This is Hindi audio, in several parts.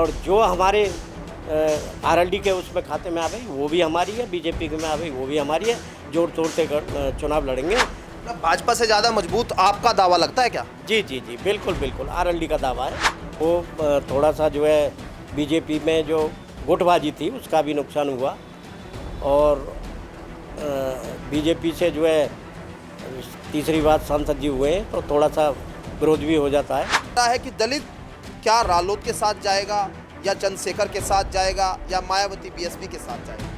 और जो हमारे आरएलडी के उसमें खाते में आ गई वो भी हमारी है, बीजेपी के में आ गई वो भी हमारी है। जोड़ तोड़ से चुनाव लड़ेंगे। भाजपा से ज़्यादा मजबूत आपका दावा लगता है क्या? जी जी जी, बिल्कुल बिल्कुल आरएलडी का दावा है। वो थोड़ा सा जो है बीजेपी में जो गुटबाजी थी उसका भी नुकसान हुआ, और बीजेपी से जो है तीसरी बार सांसद जी हुए हैं तो थोड़ा सा विरोध भी हो जाता है। लगता है कि दलित क्या रालोद के साथ जाएगा या चंद्रशेखर के साथ जाएगा या मायावती बीएसपी के साथ जाएगा?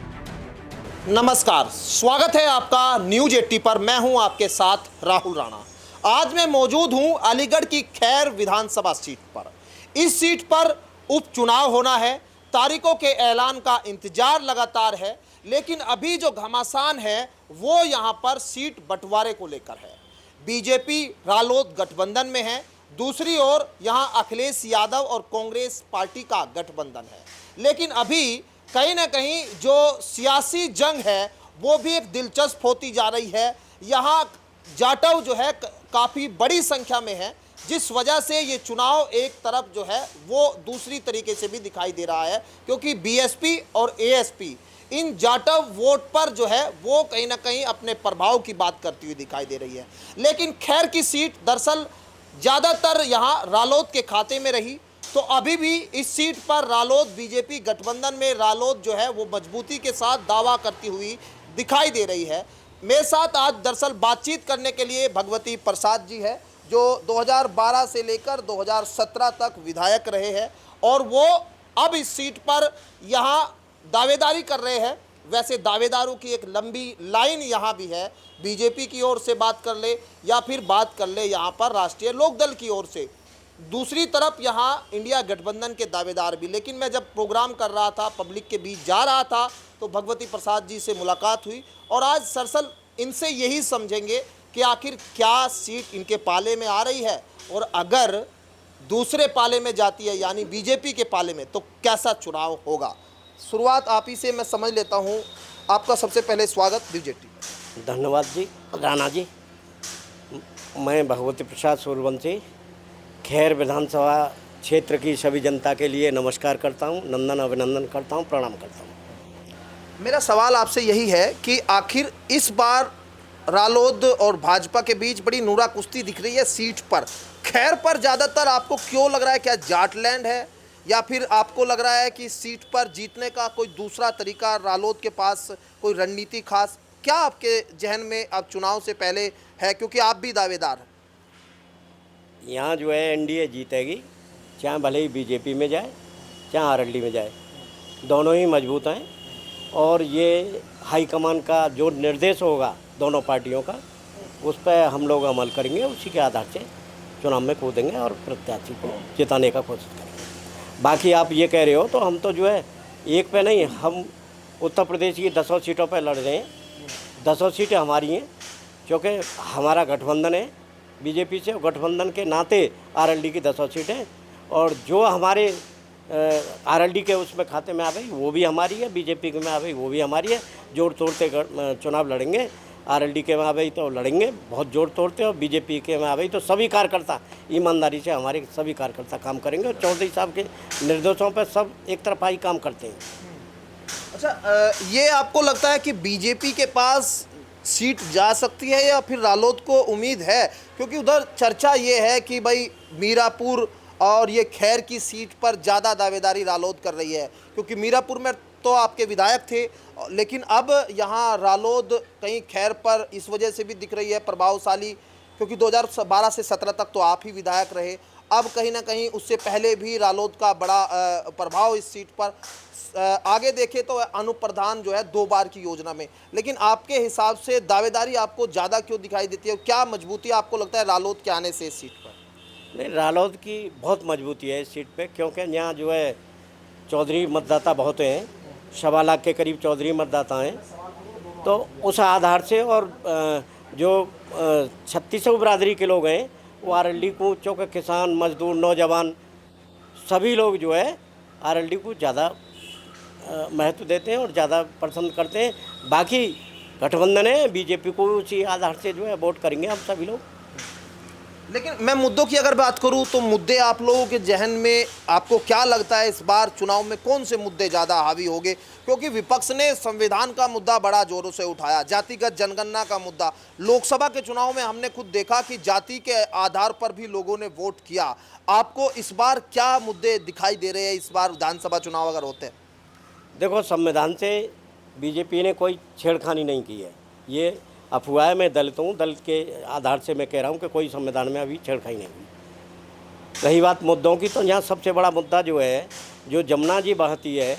नमस्कार, स्वागत है आपका न्यूज़ 80 पर। मैं हूं आपके साथ राहुल राणा। आज मैं मौजूद हूं अलीगढ़ की खैर विधानसभा सीट पर। इस सीट पर उपचुनाव होना है, तारीखों के ऐलान का इंतजार लगातार है, लेकिन अभी जो घमासान है वो यहां पर सीट बंटवारे को लेकर है। बीजेपी रालोद गठबंधन में है, दूसरी ओर यहां अखिलेश यादव और कांग्रेस पार्टी का गठबंधन है। लेकिन अभी कहीं ना कहीं जो सियासी जंग है वो भी एक दिलचस्प होती जा रही है। यहाँ जाटव जो है काफ़ी बड़ी संख्या में है, जिस वजह से ये चुनाव एक तरफ जो है वो दूसरी तरीके से भी दिखाई दे रहा है, क्योंकि बीएसपी और एएसपी इन जाटव वोट पर जो है वो कहीं ना कहीं अपने प्रभाव की बात करती हुई दिखाई दे रही है। लेकिन खैर की सीट दरअसल ज़्यादातर यहाँ रालोद के खाते में रही, तो अभी भी इस सीट पर रालोद बीजेपी गठबंधन में रालोद जो है वो मजबूती के साथ दावा करती हुई दिखाई दे रही है। मेरे साथ आज दरअसल बातचीत करने के लिए भगवती प्रसाद जी है, जो 2012 से लेकर 2017 तक विधायक रहे हैं और वो अब इस सीट पर यहाँ दावेदारी कर रहे हैं। वैसे दावेदारों की एक लंबी लाइन यहाँ भी है, बीजेपी की ओर से बात कर ले या फिर बात कर ले यहाँ पर राष्ट्रीय लोकदल की ओर से, दूसरी तरफ यहाँ इंडिया गठबंधन के दावेदार भी। लेकिन मैं जब प्रोग्राम कर रहा था, पब्लिक के बीच जा रहा था, तो भगवती प्रसाद जी से मुलाकात हुई और आज सरसल इनसे यही समझेंगे कि आखिर क्या सीट इनके पाले में आ रही है, और अगर दूसरे पाले में जाती है यानी बीजेपी के पाले में, तो कैसा चुनाव होगा। शुरुआत आप ही से मैं समझ लेता हूँ। आपका सबसे पहले स्वागत न्यूज़ 80 में। धन्यवाद जी राणा जी। मैं भगवती प्रसाद सूर्यवंशी खैर विधानसभा क्षेत्र की सभी जनता के लिए नमस्कार करता हूं, नंदन अभिनंदन करता हूं, प्रणाम करता हूं। मेरा सवाल आपसे यही है कि आखिर इस बार रालोद और भाजपा के बीच बड़ी नूरा कुश्ती दिख रही है सीट पर। खैर पर ज़्यादातर आपको क्यों लग रहा है, क्या जाटलैंड है या फिर आपको लग रहा है कि सीट पर जीतने का कोई दूसरा तरीका रालोद के पास, कोई रणनीति खास क्या आपके जहन में अब चुनाव से पहले है, क्योंकि आप भी दावेदार हैं? यहाँ जो है एनडीए जीतेगी, चाहे भले ही बीजेपी में जाए चाहे आरएलडी में जाए, दोनों ही मजबूत हैं। और ये हाईकमान का जो निर्देश होगा दोनों पार्टियों का, उस पर हम लोग अमल करेंगे, उसी के आधार से चुनाव में कूदेंगे और प्रत्याशी को जिताने का कोशिश करेंगे। बाकी आप ये कह रहे हो तो हम तो जो है एक पे नहीं, हम उत्तर प्रदेश की 10 सीटों पर लड़ रहे हैं। 10 सीटें हमारी हैं, क्योंकि हमारा गठबंधन है बीजेपी से, गठबंधन के नाते आरएलडी की 10 सीटें, और जो हमारे आरएलडी के उसमें खाते में आ गई वो भी हमारी है, बीजेपी के में आ गई वो भी हमारी है। जोड़ तोड़ से चुनाव लड़ेंगे। आरएलडी के में आ गई तो लड़ेंगे बहुत जोड़ तोड़ते, और बीजेपी के में आ गई तो सभी कार्यकर्ता ईमानदारी से, हमारे सभी कार्यकर्ता काम करेंगे, और चौधरी साहब के निर्देशों पर सब एक तरफाई काम करते हैं। अच्छा, ये आपको लगता है कि बीजेपी के पास सीट जा सकती है या फिर रालोद को उम्मीद है, क्योंकि उधर चर्चा ये है कि भाई मीरापुर और ये खैर की सीट पर ज़्यादा दावेदारी रालोद कर रही है, क्योंकि मीरापुर में तो आपके विधायक थे, लेकिन अब यहाँ रालोद कहीं खैर पर इस वजह से भी दिख रही है प्रभावशाली, क्योंकि 2012 से 17 तक तो आप ही विधायक रहे। अब कहीं ना कहीं उससे पहले भी रालोद का बड़ा प्रभाव इस सीट पर। आगे देखें तो अनुप प्रधान जो है 2 बार की योजना में, लेकिन आपके हिसाब से दावेदारी आपको ज़्यादा क्यों दिखाई देती है? क्या मजबूती आपको लगता है रालोद के आने से इस सीट पर? नहीं, रालोद की बहुत मजबूती है इस सीट पे, क्योंकि यहाँ जो है चौधरी मतदाता बहुत हैं, 1.25 लाख के करीब चौधरी मतदाता हैं। तो उस आधार से, और जो 3600 बिरादरी के लोग हैं वो आरएलडी को, चूँकि किसान, मजदूर, नौजवान सभी लोग जो है आरएलडी को ज़्यादा महत्व देते हैं और ज़्यादा पसंद करते हैं। बाकी गठबंधन है, बीजेपी को उसी आधार से जो है वोट करेंगे हम सभी लोग। लेकिन मैं मुद्दों की अगर बात करूं तो मुद्दे आप लोगों के जहन में आपको क्या लगता है इस बार चुनाव में कौन से मुद्दे ज़्यादा हावी होंगे? क्योंकि विपक्ष ने संविधान का मुद्दा बड़ा जोरों से उठाया, जातिगत जनगणना का मुद्दा। लोकसभा के चुनाव में हमने खुद देखा कि जाति के आधार पर भी लोगों ने वोट किया। आपको इस बार क्या मुद्दे दिखाई दे रहे हैं इस बार विधानसभा चुनाव अगर होते हैं? देखो, संविधान से बीजेपी ने कोई छेड़खानी नहीं की है। ये अफवाह है, मैं दलित हूँ, दलित के आधार से मैं कह रहा हूँ कि कोई संविधान में अभी छेड़खानी नहीं हुई। रही बात मुद्दों की, तो यहाँ सबसे बड़ा मुद्दा जो है, जो जमुना जी बहती है,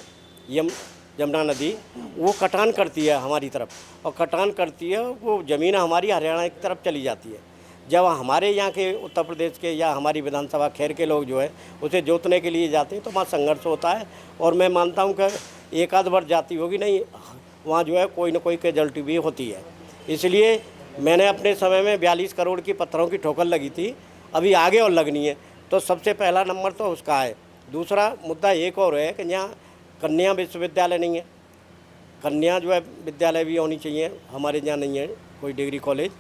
जमुना नदी, वो कटान करती है हमारी तरफ, और कटान करती है वो ज़मीन हमारी हरियाणा की तरफ चली जाती है। जब हमारे यहाँ के उत्तर प्रदेश के या हमारी विधानसभा खैर के लोग जो है उसे जोतने के लिए जाते हैं, तो वहाँ संघर्ष होता है। और मैं मानता हूँ कि एक आध बार जाती होगी नहीं, वहाँ जो है कोई ना कोई कैजुअल्टी भी होती है। इसलिए मैंने अपने समय में 42 करोड़ की पत्थरों की ठोकर लगी थी, अभी आगे और लगनी है। तो सबसे पहला नंबर तो उसका है। दूसरा मुद्दा एक और है कि यहाँ कन्या विश्वविद्यालय नहीं है। कन्या जो है विद्यालय भी होनी चाहिए, हमारे यहाँ नहीं है कोई डिग्री कॉलेज,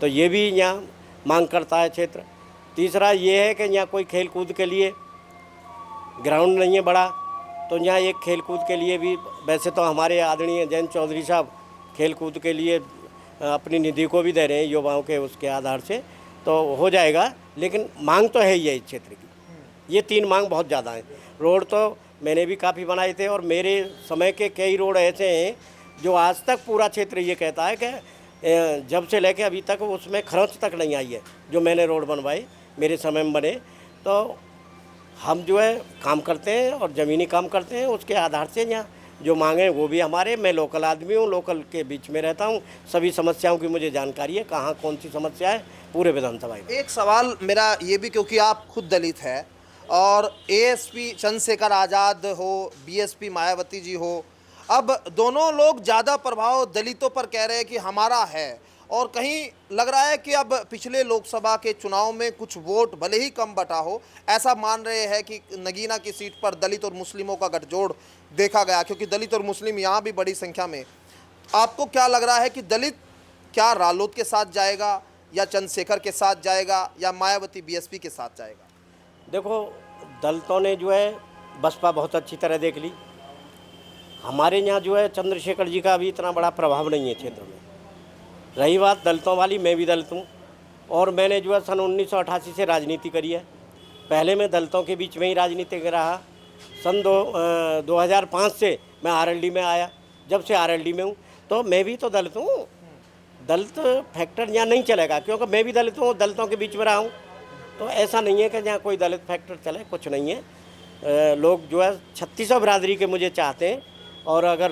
तो ये भी यहाँ मांग करता है क्षेत्र। तीसरा ये है कि यहाँ कोई खेल कूद के लिए ग्राउंड नहीं है बड़ा, तो यहाँ एक खेल कूद के लिए भी, वैसे तो हमारे आदरणीय जयंत चौधरी साहब खेल कूद के लिए अपनी निधि को भी दे रहे हैं युवाओं के उसके आधार से, तो हो जाएगा, लेकिन मांग तो है ही है इस क्षेत्र की। ये 3 मांग बहुत ज़्यादा है। रोड तो मैंने भी काफ़ी बनाए थे, और मेरे समय के कई रोड ऐसे हैं जो आज तक पूरा क्षेत्र ये कहता है कि जब से लेके अभी तक उसमें खर्च तक नहीं आई है। जो मैंने रोड बनवाए मेरे समय में बने, तो हम जो है काम करते हैं और ज़मीनी काम करते हैं, उसके आधार से यहाँ जो मांगे वो भी हमारे। मैं लोकल आदमी हूँ, लोकल के बीच में रहता हूँ, सभी समस्याओं की मुझे जानकारी है, कहाँ कौन सी समस्या है पूरे विधानसभा में। एक सवाल मेरा ये भी, क्योंकि आप खुद दलित है और एएसपी चंद्रशेखर आज़ाद हो, बीएसपी मायावती जी हो, अब दोनों लोग ज़्यादा प्रभाव दलितों पर कह रहे हैं कि हमारा है, और कहीं लग रहा है कि अब पिछले लोकसभा के चुनाव में कुछ वोट भले ही कम बटा हो, ऐसा मान रहे हैं कि नगीना की सीट पर दलित और मुस्लिमों का गठजोड़ देखा गया, क्योंकि दलित और मुस्लिम यहाँ भी बड़ी संख्या में। आपको क्या लग रहा है कि दलित क्या रालोद के साथ जाएगा, या चंद्रशेखर के साथ जाएगा, या मायावती बीएसपी के साथ जाएगा? देखो, दलितों ने जो है बसपा बहुत अच्छी तरह देख ली। हमारे यहाँ जो है चंद्रशेखर जी का अभी इतना बड़ा प्रभाव नहीं है क्षेत्र में। रही बात दलितों वाली, मैं भी दलित हूँ, और मैंने जो है सन 1988 से राजनीति करी है। पहले मैं दलितों के बीच में ही राजनीति कर रहा। सन 2005 से मैं आरएलडी में आया। जब से आरएलडी में हूँ तो मैं भी तो दलित हूँ। दलित फैक्टर यहाँ नहीं चलेगा, क्योंकि मैं भी दलित हूँ, दलितों के बीच में रहा हूँ। तो ऐसा नहीं है कि यहाँ कोई दलित फैक्टर चले, कुछ नहीं है। लोग जो है 3600 बिरादरी के मुझे चाहते हैं, और अगर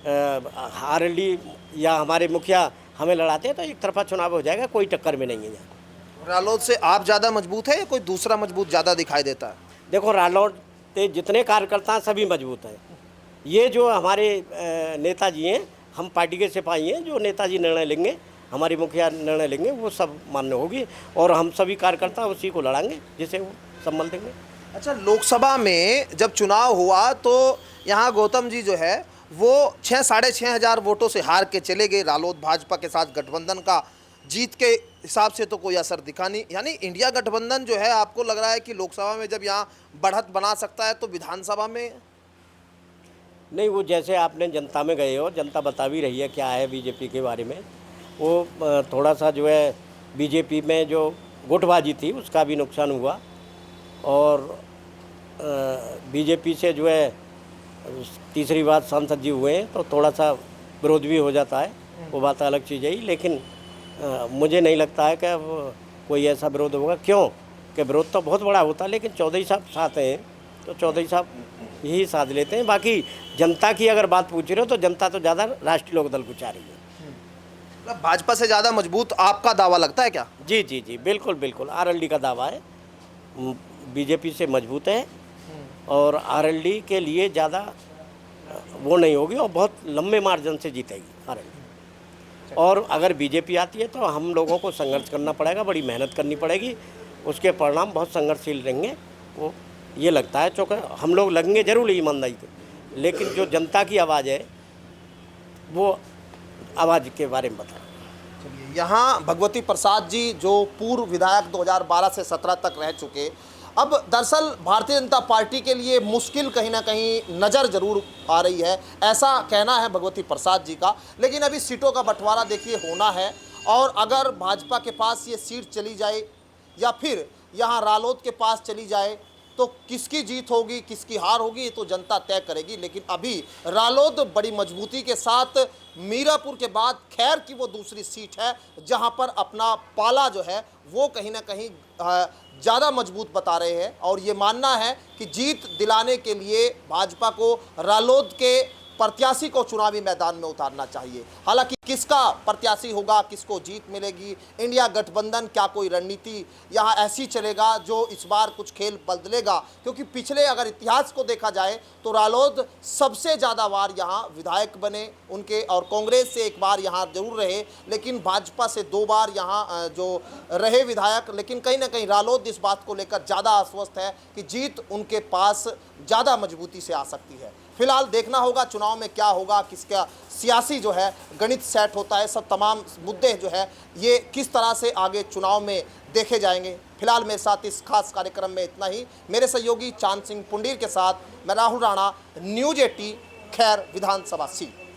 आरएलडी या हमारे मुखिया हमें लड़ाते हैं तो एक तरफा चुनाव हो जाएगा, कोई टक्कर में नहीं है यहाँ। रालोद से आप ज़्यादा मजबूत है या कोई दूसरा मजबूत ज़्यादा दिखाई देता है? देखो, रालोद के जितने कार्यकर्ता हैं सभी मजबूत हैं। ये जो हमारे नेताजी हैं, हम पार्टी के सिपाही हैं, जो नेताजी निर्णय लेंगे, हमारी मुखिया निर्णय लेंगे, वो सब मान्य होगी, और हम सभी कार्यकर्ता उसी को लड़ाएंगे जिसे वो सम्मल देंगे। अच्छा, लोकसभा में जब चुनाव हुआ तो यहाँ गौतम जी जो है वो 6,500 वोटों से हार के चले गए। रालोद भाजपा के साथ गठबंधन का जीत के हिसाब से तो कोई असर दिखा नहीं। यानी इंडिया गठबंधन जो है, आपको लग रहा है कि लोकसभा में जब यहाँ बढ़त बना सकता है तो विधानसभा में नहीं? वो जैसे आपने जनता में गए हो, जनता बता भी रही है क्या है बीजेपी के बारे में। वो थोड़ा सा जो है बीजेपी में जो गुटबाजी थी उसका भी नुकसान हुआ, और बीजेपी से जो है तीसरी बात सांसद जी हुए हैं तो थोड़ा सा विरोध भी हो जाता है, वो बात अलग चीज़ है। लेकिन मुझे नहीं लगता है कि कोई ऐसा विरोध होगा। क्यों कि विरोध तो बहुत बड़ा होता है, लेकिन चौधरी साहब साथ हैं तो चौधरी साहब यही साथ लेते हैं। बाकी जनता की अगर बात पूछ रहे हो तो जनता तो ज़्यादा राष्ट्रीय लोकदल को चाह रही है। मतलब भाजपा से ज़्यादा मजबूत आपका दावा लगता है क्या? जी जी जी, बिल्कुल बिल्कुल, आरएलडी का दावा है, बीजेपी से मजबूत है, और आरएलडी के लिए ज़्यादा वो नहीं होगी, और बहुत लंबे मार्जिन से जीतेगी आरएलडी। और अगर बीजेपी आती है तो हम लोगों को संघर्ष करना पड़ेगा, बड़ी मेहनत करनी पड़ेगी, उसके परिणाम बहुत संघर्षशील रहेंगे। वो ये लगता है, चूँकि हम लोग लगेंगे जरूर ईमानदारी से, लेकिन जो जनता की आवाज़ है वो आवाज़ के बारे में बताएं। यहाँ भगवती प्रसाद जी जो पूर्व विधायक 2012 से 17 तक रह चुके, अब दरअसल भारतीय जनता पार्टी के लिए मुश्किल कहीं ना कहीं नज़र जरूर आ रही है, ऐसा कहना है भगवती प्रसाद जी का। लेकिन अभी सीटों का बंटवारा देखिए होना है, और अगर भाजपा के पास ये सीट चली जाए या फिर यहाँ रालोद के पास चली जाए तो किसकी जीत होगी किसकी हार होगी ये तो जनता तय करेगी। लेकिन अभी रालोद बड़ी मजबूती के साथ मीरापुर के बाद खैर की वो दूसरी सीट है जहां पर अपना पाला जो है वो कहीं ना कहीं ज़्यादा मजबूत बता रहे हैं, और ये मानना है कि जीत दिलाने के लिए भाजपा को रालोद के प्रत्याशी को चुनावी मैदान में उतारना चाहिए। हालांकि किसका प्रत्याशी होगा, किसको जीत मिलेगी, इंडिया गठबंधन क्या कोई रणनीति यहाँ ऐसी चलेगा जो इस बार कुछ खेल बदलेगा, क्योंकि पिछले अगर इतिहास को देखा जाए तो रालोद सबसे ज़्यादा बार यहाँ विधायक बने उनके, और कांग्रेस से एक बार यहाँ जरूर रहे, लेकिन भाजपा से 2 बार यहाँ जो रहे विधायक। लेकिन कहीं ना कहीं रालोद इस बात को लेकर ज़्यादा आश्वस्त है कि जीत उनके पास ज़्यादा मजबूती से आ सकती है। फिलहाल देखना होगा चुनाव में क्या होगा, किसका सियासी जो है गणित सेट होता है, सब तमाम मुद्दे जो है ये किस तरह से आगे चुनाव में देखे जाएंगे। फिलहाल मेरे साथ इस खास कार्यक्रम में इतना ही। मेरे सहयोगी चांद सिंह पुंडीर के साथ मैं राहुल राणा, न्यूज़ 18 खैर विधानसभा सीट।